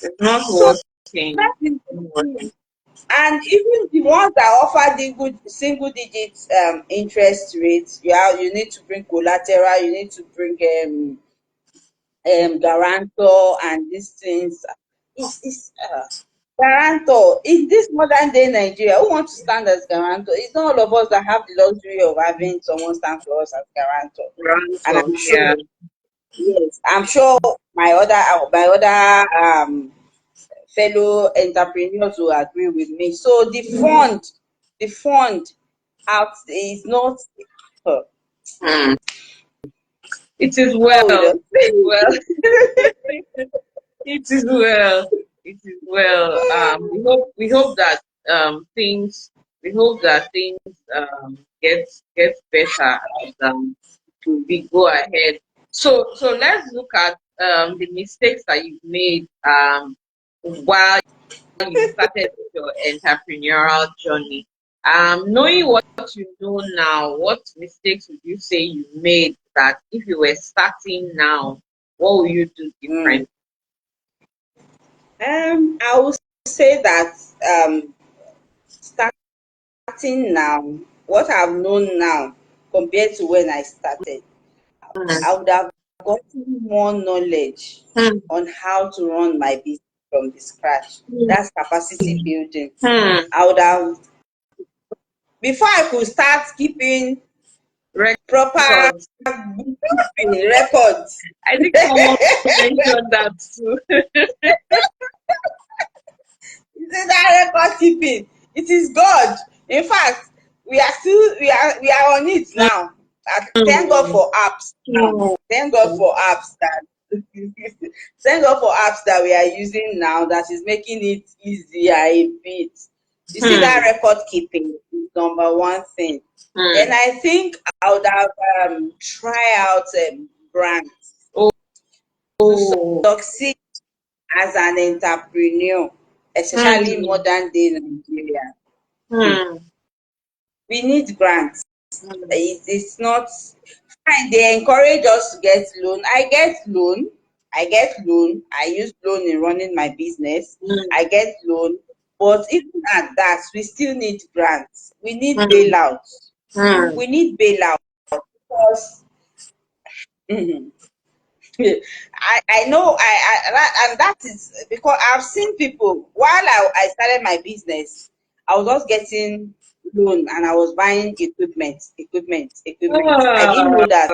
it's not So working. that is the Not thing. working. And even the ones that offer the good single digit interest rates, you need to bring collateral, you need to bring guarantor and these things. It's guarantor in this modern day Nigeria. Who wants to stand as guarantor? It's not all of us that have the luxury of having someone stand for us as guarantor. And Ransom, I'm yeah. sure, yes, I'm sure my other fellow entrepreneurs will agree with me. So the fund out is not. uh, Mm. It is How we well. just It is well. It is well. It is well. We hope that things we hope that things get better as we go ahead. So let's look at the mistakes that you've made while you started with your entrepreneurial journey. Knowing what you know now, what mistakes would you say you made that if you were starting now, what would you do mm. different? I would say that um, starting now, what I've known now compared to when I started, Mm, I would have gotten more knowledge mm, on how to run my business from the scratch. That's capacity building. mm. I would have, before I could start keeping proper Records. bookkeeping records. I think someone mentioned that too. You see that record keeping? It is God. In fact, we are on it now. Thank God Mm, for apps now. mm, Thank God for apps that thank God for apps that we are using now that is making it easier a bit. You see that mm, record keeping is number one thing. Then mm. I think I would have try out brands Oh, to oh. succeed as an entrepreneur, especially in Mm, modern day Nigeria. Hmm. mm, We need grants. mm, It's not fine. They encourage us to get loan. I get loan. I use loan in running my business. mm, I get loan. But even at that, we still need grants. We need mm, bailouts. mm. We need bailouts because I know and that is because I've seen people while I started my business, I was just getting loan and I was buying equipment. I didn't Ah, know that.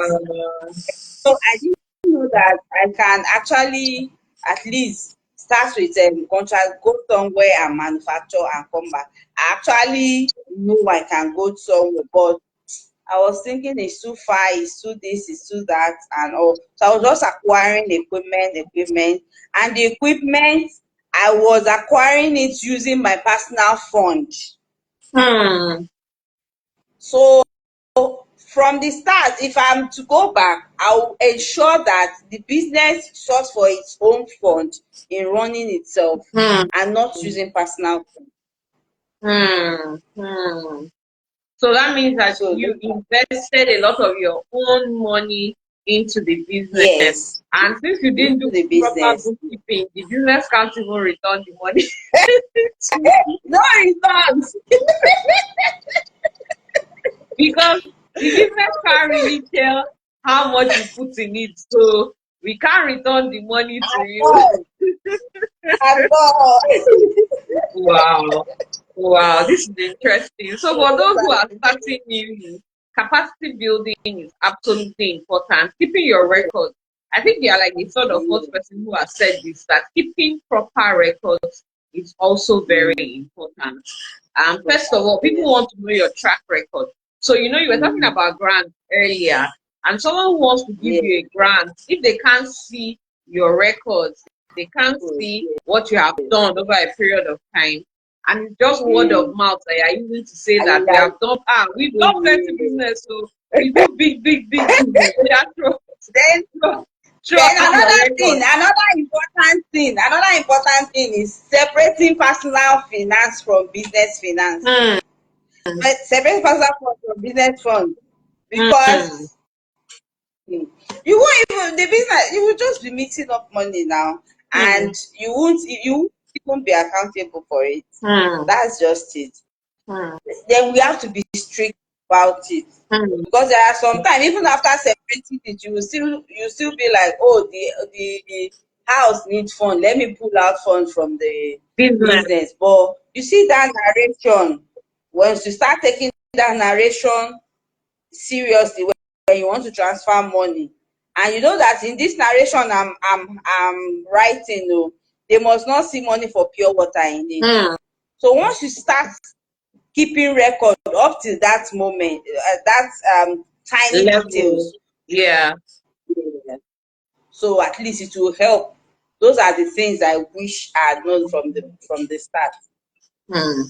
So I didn't know that I can actually at least start with contract, go somewhere and manufacture and come back. I actually know I can go somewhere, but I was thinking it's too far, it's too this, it's too that, and all. So I was just acquiring equipment, and the equipment I was acquiring it using my personal fund. mm, So from the start, if I'm to go back, I'll ensure that the business source for its own fund in running itself mm, and not using personal fund. mm, mm. So that means that So you invested a lot of your own money into the business. Yes, And since you didn't into do the proper business. bookkeeping, the business can't even return the money to you. No returns. Because the business can't really tell how much you put in it. So we can't return the money to At you. all. At all. Wow. Wow, this is interesting. So So for those those who are are the starting newly, capacity building is absolutely important. Keeping your records. I think you are like the third or fourth things. person who has said this, that keeping proper records is also very important. First of all, people Yes. want to know your track record. So you were talking Mm. about grants earlier, and someone who wants to give Yes. you a grant, if they can't see your records, they can't see what you have Yes. done over a period of time, and it's just word of Mm. mouth that you're using to say And that you we are have done, we've done plenty doing business, so we do big, big, big business. Yeah, then show, show then us your record. another important thing is separating personal finance from business finance. Hmm, But separating personal fund from business fund, hmm, because you won't even the business, you will just be mixing up money now, hmm, and you won't even be accountable for it. hmm, That's just it. hmm, Then we have to be strict about it, hmm. because there are sometimes even after separating it, you still be like, oh, the house needs fund, let me pull out funds from the Business. business. But you see that narration, once you start taking that narration seriously, when you want to transfer money, and you know that in this narration I'm writing, oh, they must not see money for pure water in it. Hmm. So once you start keeping record up till that moment, that tiny Level. details, Yeah. yeah, so at least it will help. Those are the things I wish I had known from the start. Hmm.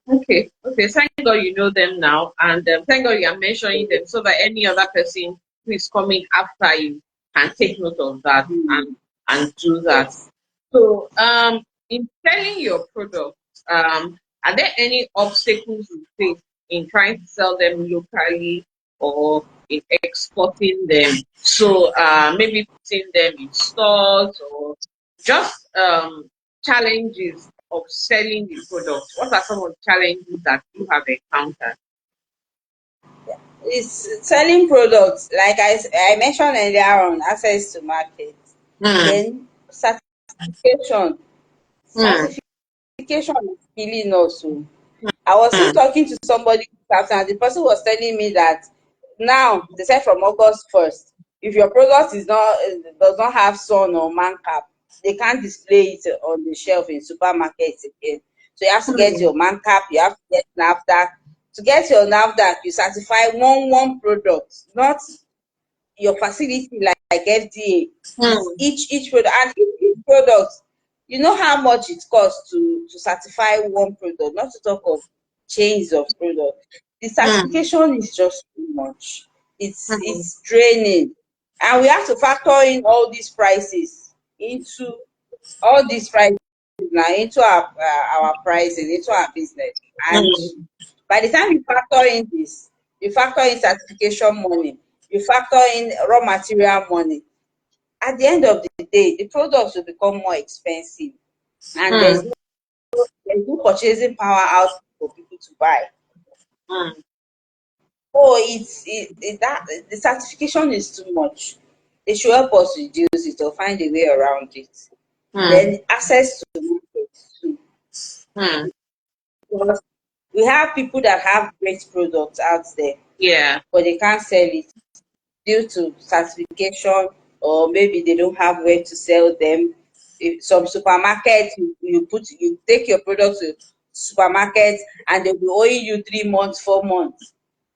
Okay, okay. Thank God you know them now, and thank God you are mentioning them so that any other person who is coming after you can take note of that Mm, and do that. yes. So, in selling your products, are there any obstacles you face in trying to sell them locally or in exporting them? So, maybe putting them in stores or just challenges of selling the product. What are some of the challenges that you have encountered? It's selling products, like I mentioned earlier on, access to market. Hmm, Then certification. hmm, Certification is killing us. Oh. I was still talking to somebody this afternoon, and the person was telling me that now they said from August 1st, if your product does not have sun or man cap, they can't display it on the shelf in supermarkets again. So you have to get hmm, your man cap, you have to get NAFDAC. To get your NAFDAC, you certify one product, not your facility like FDA. It's hmm, each product, and each product, you know how much it costs to certify one product, not to talk of chains of product. The hmm, certification is just too much. it's hmm, it's draining, and we have to factor in all these prices into all these prices now into our pricing, into our business. And hmm, by the time you factor in this, you factor in certification money, you factor in raw material money, at the end of the day, the products will become more expensive, and hmm, there's no purchasing power out for people to buy. hmm, So that the certification is too much. They should help us reduce it or find a way around it. hmm, Then access to market too. hmm. Because we have people that have great products out there, Yeah. but they can't sell it due to certification, or maybe they don't have where to sell them. If some supermarket, you take your product to supermarket, and they'll be owing you 3 months, 4 months.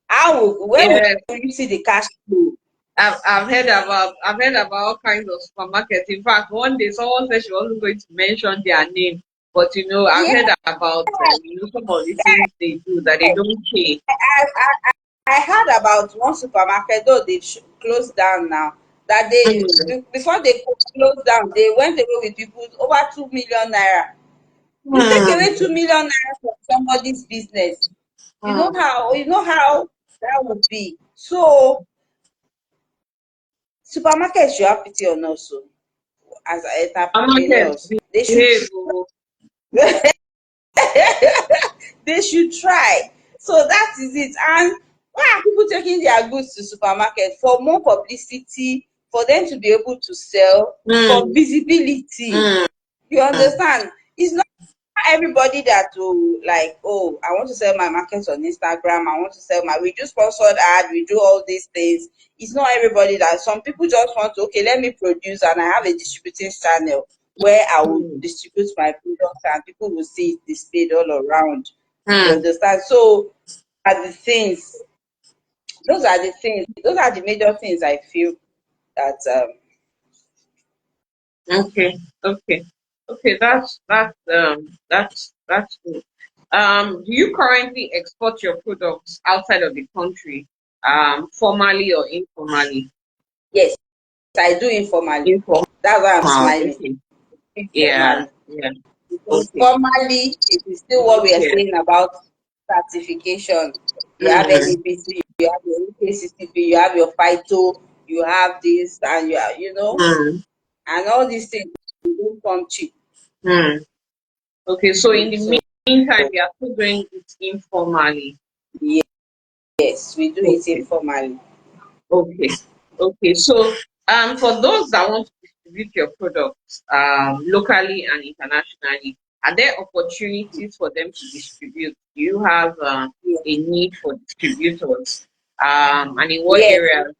Where will Yes. you see the cash flow? I've heard about all kinds of supermarkets. In fact, one day someone said she wasn't going to mention their name, but I've Yeah, heard about some of the things they do that they don't pay. I heard about one supermarket, though they've closed down now. That Hmm, before they closed down, they went away with people over 2 million naira. You take hmm, away 2 million naira from somebody's business. You know hmm, how that would be. So supermarket should have pity on us. So as Market entrepreneurs, they should behave. Oh. they should try. So that is it. And why are people taking their goods to supermarket? For more publicity, for them to be able to sell, for Mm, visibility. mm, You understand? It's not everybody that will like, oh, I want to sell my market on Instagram. I want to sell my, we do sponsored ad, we do all these things. It's not everybody that, some people just want to, okay, let me produce and I have a distributing channel where I will mm, distribute my products and people will see it displayed all around. You mm. understand? So are the things, those are the major things I feel that Okay, okay, okay. That's good. Do you currently export your products outside of the country, formally or informally? yes, I do informally. Informal. That's why I'm smiling. Okay. Yeah. Informally. Yeah. Because Okay. formally, it is still what we are Okay. saying about certification. You have Mm, NEPC, you have your UKCCP, you have your FITO, you have this, and mm, and all these things they don't come cheap. mm. Okay. So in the So meantime, we are still doing it informally. yes, we do it Okay. informally. Okay. Okay. So, for those that want to distribute your products, locally and internationally, are there opportunities for them to distribute? Do you have Yes, a need for distributors? And in what yes, areas?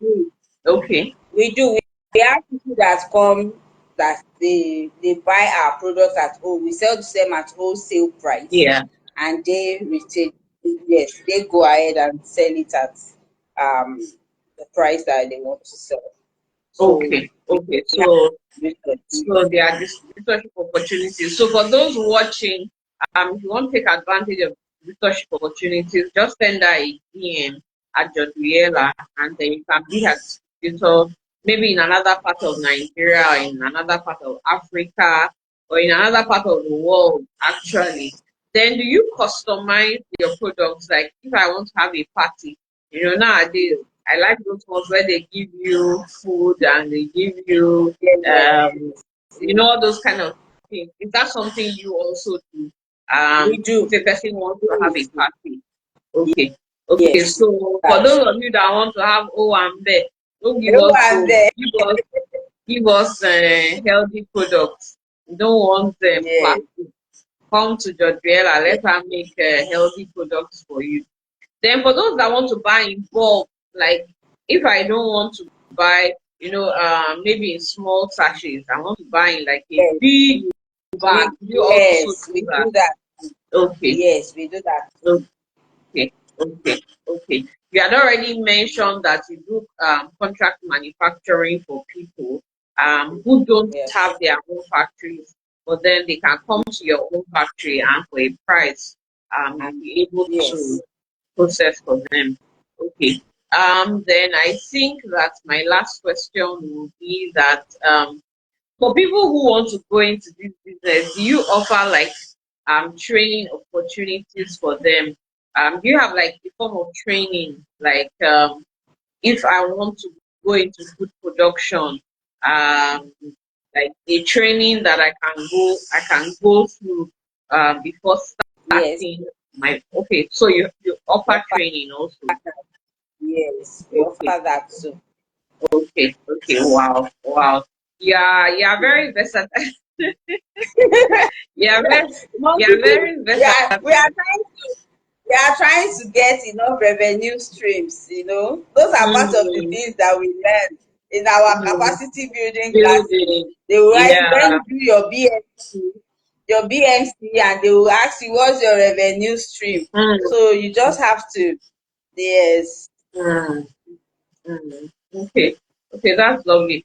Okay. we do. We have people that come that they buy our products at home. We sell to them at wholesale price, Yeah. and they retail. Yes, they go ahead and sell it at um the price that they want to sell. So Okay. we Okay. have So distributors. so there are distributorship opportunities. So for those watching, if you want to take advantage of distributorship opportunities, just send her a DM at Jodriela, and then you can be a distributor maybe in another part of Nigeria, or in another part of Africa, or in another part of the world actually. Then do you customize your products? Like if I want to have a party, nowadays I like those ones where they give you food and they give you um Yes, all those kind of things. Is that something you also do? we If do. a person wants We to do have a it. party. Okay. Okay, Yes, we do so for that. those of you that want to have O and B, don't give Oh, us and O, then give us healthy products. You don't want yes, plastic. Come to Jodriela, yes, let her make healthy products for you. Then for those that want to buy in bulk, like if I don't want to buy, maybe in small sachets, I want to buy in like a yes, big bag. You also yes, do we that. do that. Okay, Yes, we do that. okay, okay, okay. You had already mentioned that you do contract manufacturing for people who don't Yeah. have their own factories, but then they can come to your own factory and for a price, you'll And be able yes, to process for them. Okay. Then I think that my last question will be that for people who want to go into this business, do you offer like training opportunities for them? Do you have like a form of training, like if I want to go into food production, um, like a training that I can go through before yes, starting my okay. So you we offer offer training also. that. Yes, we Okay, offer that too. okay, okay. Wow, wow. Yeah, you're very versatile. You're very, Most you're people, very versatile. we are trying to get enough revenue streams. Those are part of the Mm, things that we learn in our mm, capacity building classes. building. They will write when Yeah. you do your BMC, and they will ask you what's your revenue stream. Mm, So you just have to, yes, mm. Okay, okay, that's lovely.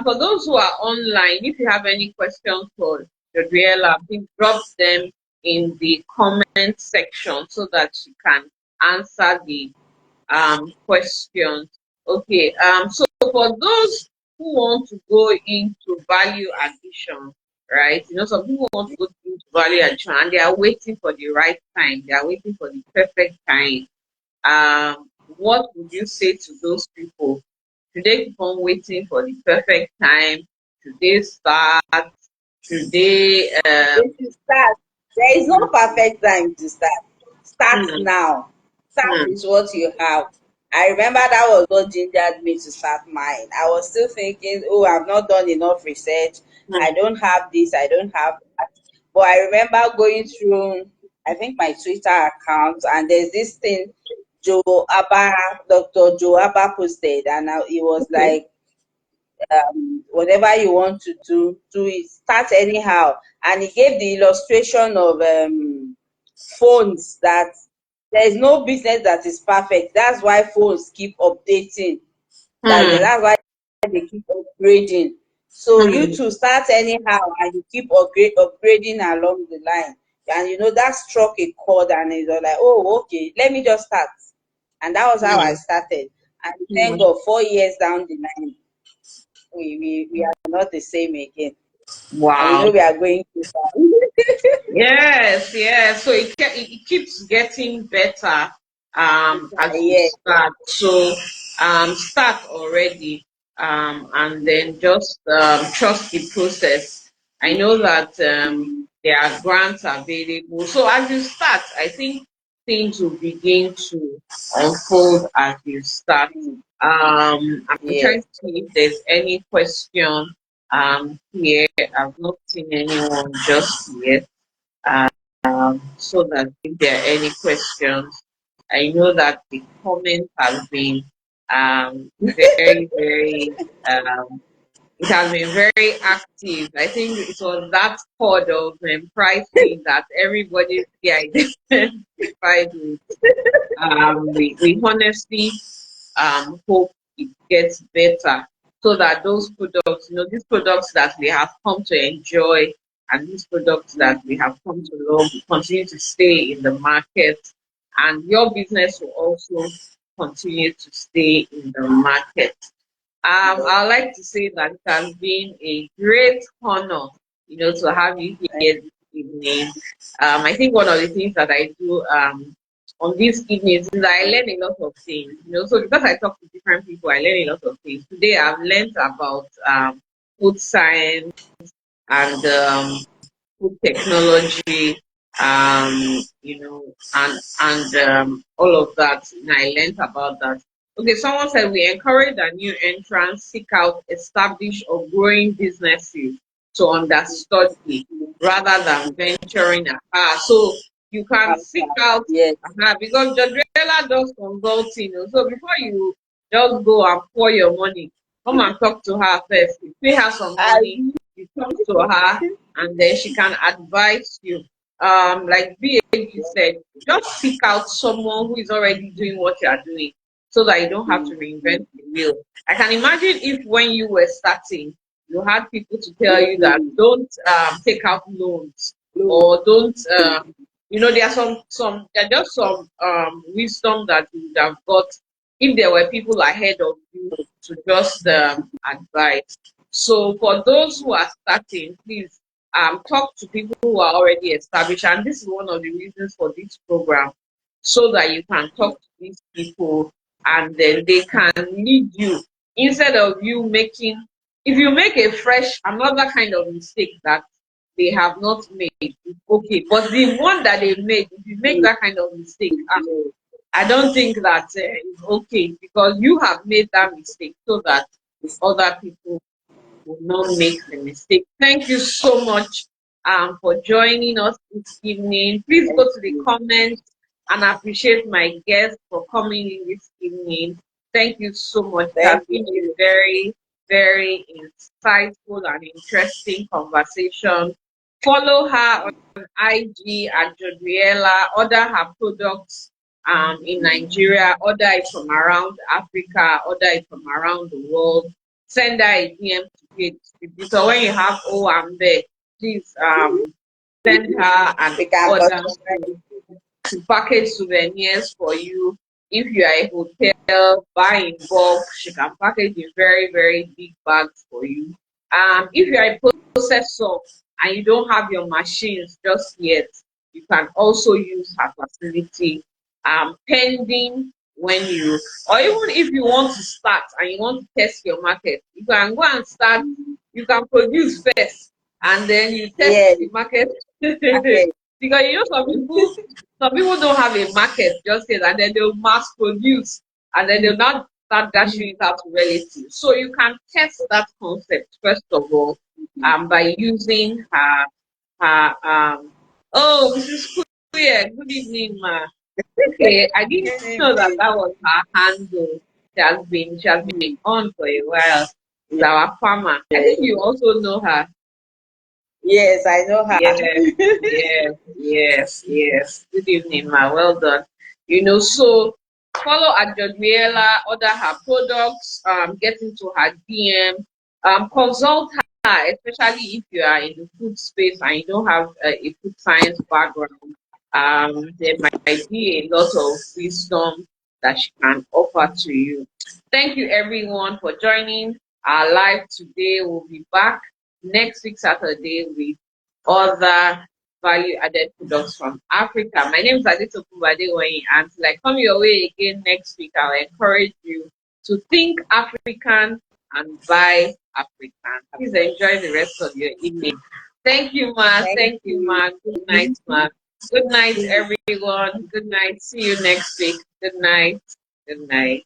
For those who are online, if you have any questions for Jodriela, please drop them in the comment section so that she can answer the questions. Okay, so for those who want to go into value addition, right? Some people want to go into value addition and they are waiting for the right time, they are waiting for the perfect time. What would you say to those people? Should they keep on waiting for the perfect time? Should they start? Should they If you start, there is no mm, perfect time to start. Start mm, now. Start mm, with what you have. I remember that was what gingered me to start mine. I was still thinking, oh, I've not done enough research. I mm, don't have this, I don't have that. But I remember going through, I think, my Twitter account, and there's this thing Dr. Joe Abba posted, and it was okay. like, whatever you want to do it, start anyhow. And he gave the illustration of phones, that there is no business that is perfect. That's why phones keep updating. Mm, That's why they keep upgrading. So you mm, to start anyhow, and you keep upgrading along the line. And that struck a chord, and it's all like, oh, okay, let me just start. And that was how I mm, started. And thank mm. God, 4 years down the line, we are not the same again. And we know Wow. we are going to Yes, yes. So it keeps getting better as you yeah. start. So start already and then just trust the process. I know that there are grants available. So as you start, I think things will begin to unfold as you start. I'm trying Yes. to see if there's any question here. I've not seen anyone just yet. So that if there are any questions, I know that the comment has been very, very, it has been very active. I think it was that pod of pricing that everybody identified with. We honestly hope it gets better so that those products, these products that we have come to enjoy and these products that we have come to love will continue to stay in the market and your business will also continue to stay in the market. I'd like to say that it has been a great honor, to have you here this evening. I think one of the things that I do on these evenings is that I learn a lot of things, So because I talk to different people, I learn a lot of things. Today I've learned about food science and food technology, and all of that. And I learned about that. Okay, someone said we encourage that new entrants seek out established or growing businesses to understudy rather than venturing afar. So you can seek out Yes. because Jodriela does consulting. So before you just go and pour your money, come and talk to her first. You pay her some I money, you talk to her, and then she can advise you. Like BAG said, just seek out someone who is already doing what you are doing so that you don't have to reinvent the wheel. I can imagine if when you were starting, you had people to tell you that don't take out loans or don't there are there are just some wisdom that you would have got if there were people ahead of you to just advise. So for those who are starting, please talk to people who are already established. And this is one of the reasons for this program, so that you can talk to these people and then they can lead you instead of you making, if you make a fresh, another kind of mistake that they have not made, it's okay. But the one that they made, if you make that kind of mistake, I don't think that it's okay because you have made that mistake so that other people will not make the mistake. Thank you so much for joining us this evening. Please go to the comments and appreciate my guest for coming in this evening. Thank you so much. It has Thank been a you. very, very insightful and interesting conversation. Follow her on IG at Jodriela. Order her products in Nigeria. Order it from around Africa. Order it from around the world. Send her a DM to be a distributor. When you have Owambe, please send her an We can order customize. to package souvenirs for you. If you are a hotel, buy in bulk, she can package in very, very big bags for you. If you are a processor and you don't have your machines just yet, you can also use her facility pending when you, or even if you want to start and you want to test your market, you can go and start. You can produce first, and then you test Yes. the market. Okay. Because you know some people don't have a market just yet, and then they'll mass produce, and then they'll not start dashing it out to relatives. So you can test that concept first of all, by using her. Oh, Mrs. Kuya, good evening, ma. Okay, I didn't Good know that evening. that was her handle. She has been on for a while. Is our farmer. I think you also know her. Yes, I know Yes, her. yes. Good evening, ma. Well done. So follow at Jodriela, order her products, get into her DM, consult her, especially if you are in the food space and you don't have a food science background. There might be a lot of wisdom that she can offer to you. Thank you, everyone, for joining our live today. We'll be back next week, Saturday, with other value added products from Africa. My name is Adetoku Badewoyin, and till I come your way again next week, I'll encourage you to think African and buy African. Please enjoy the rest of your evening. Thank you, ma. Thank Thank you, you. ma. Good night, ma. Good night, everyone. Good night. See you next week. Good night. Good night.